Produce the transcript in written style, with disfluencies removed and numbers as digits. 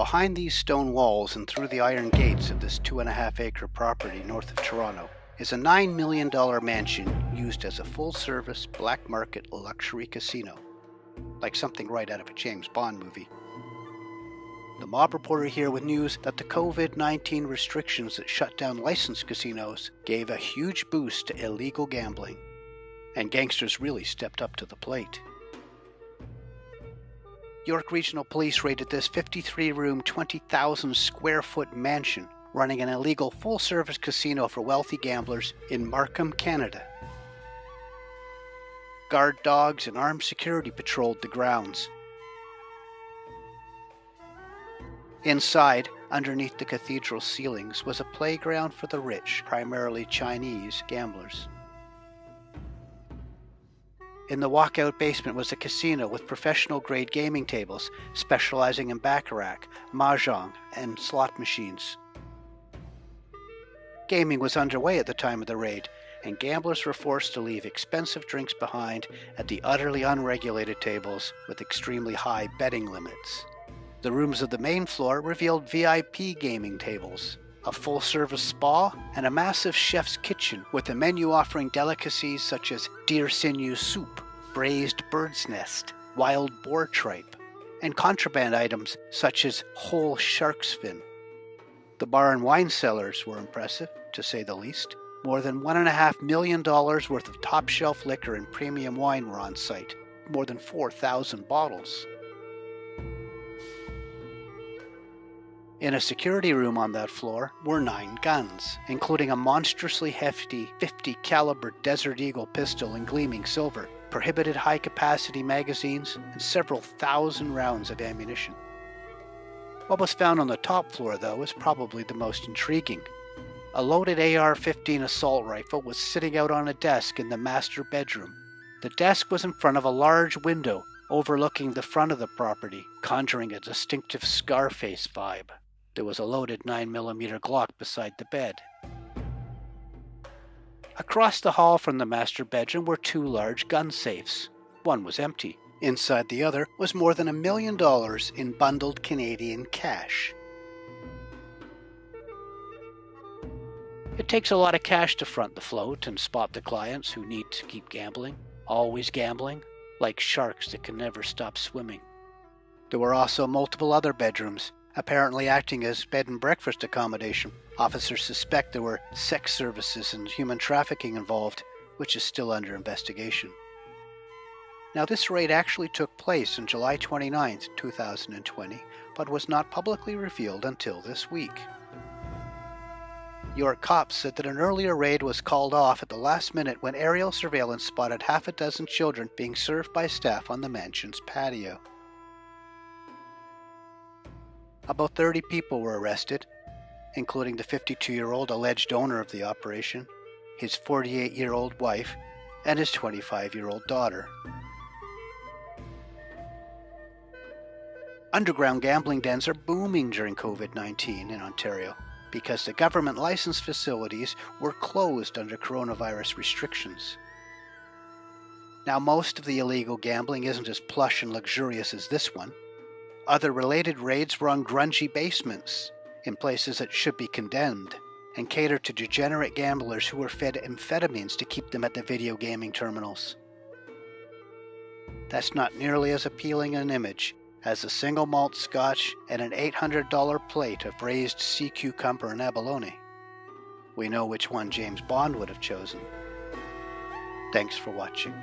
behind these stone walls and through the iron gates of this 2.5-acre property north of Toronto is a $9 million mansion used as a full-service black market luxury casino, like something right out of a James Bond movie. The Mob Reporter here with news that the COVID-19 restrictions that shut down licensed casinos gave a huge boost to illegal gambling, and gangsters really stepped up to the plate. York Regional Police raided this 53-room, 20,000 square foot mansion running an illegal full-service casino for wealthy gamblers in Markham, Canada. Guard dogs and armed security patrolled the grounds. Inside, underneath the cathedral ceilings, was a playground for the rich, primarily Chinese gamblers. In the walkout basement was a casino with professional-grade gaming tables specializing in baccarat, mahjong, and slot machines. Gaming was underway at the time of the raid, and gamblers were forced to leave expensive drinks behind at the utterly unregulated tables with extremely high betting limits. The rooms of the main floor revealed VIP gaming tables, a full-service spa, and a massive chef's kitchen with a menu offering delicacies such as deer sinew soup, braised bird's nest, wild boar tripe, and contraband items such as whole shark's fin. The bar and wine cellars were impressive, to say the least. More than $1.5 million worth of top-shelf liquor and premium wine were on site, more than 4,000 bottles. In a security room on that floor were 9 guns, including a monstrously hefty 50 caliber Desert Eagle pistol in gleaming silver, prohibited high-capacity magazines, and several thousand rounds of ammunition. What was found on the top floor, though, is probably the most intriguing. A loaded AR-15 assault rifle was sitting out on a desk in the master bedroom. The desk was in front of a large window overlooking the front of the property, conjuring a distinctive Scarface vibe. There was a loaded 9mm Glock beside the bed. Across the hall from the master bedroom were 2 large gun safes. One was empty. Inside the other was more than $1 million in bundled Canadian cash. It takes a lot of cash to front the float and spot the clients who need to keep gambling, always gambling, like sharks that can never stop swimming. There were also multiple other bedrooms, apparently acting as bed and breakfast accommodation. Officers suspect there were sex services and human trafficking involved, which is still under investigation. Now, this raid actually took place on July 29, 2020, but was not publicly revealed until this week. York cops said that an earlier raid was called off at the last minute when aerial surveillance spotted half a dozen children being served by staff on the mansion's patio. About 30 people were arrested, including the 52-year-old alleged owner of the operation, his 48-year-old wife, and his 25-year-old daughter. Underground gambling dens are booming during COVID-19 in Ontario because the government licensed facilities were closed under coronavirus restrictions. Now, most of the illegal gambling isn't as plush and luxurious as this one. Other related raids were on grungy basements in places that should be condemned and cater to degenerate gamblers who were fed amphetamines to keep them at the video gaming terminals. That's not nearly as appealing an image as a single malt scotch and an $800 plate of braised sea cucumber and abalone. We know which one James Bond would have chosen. Thanks for watching.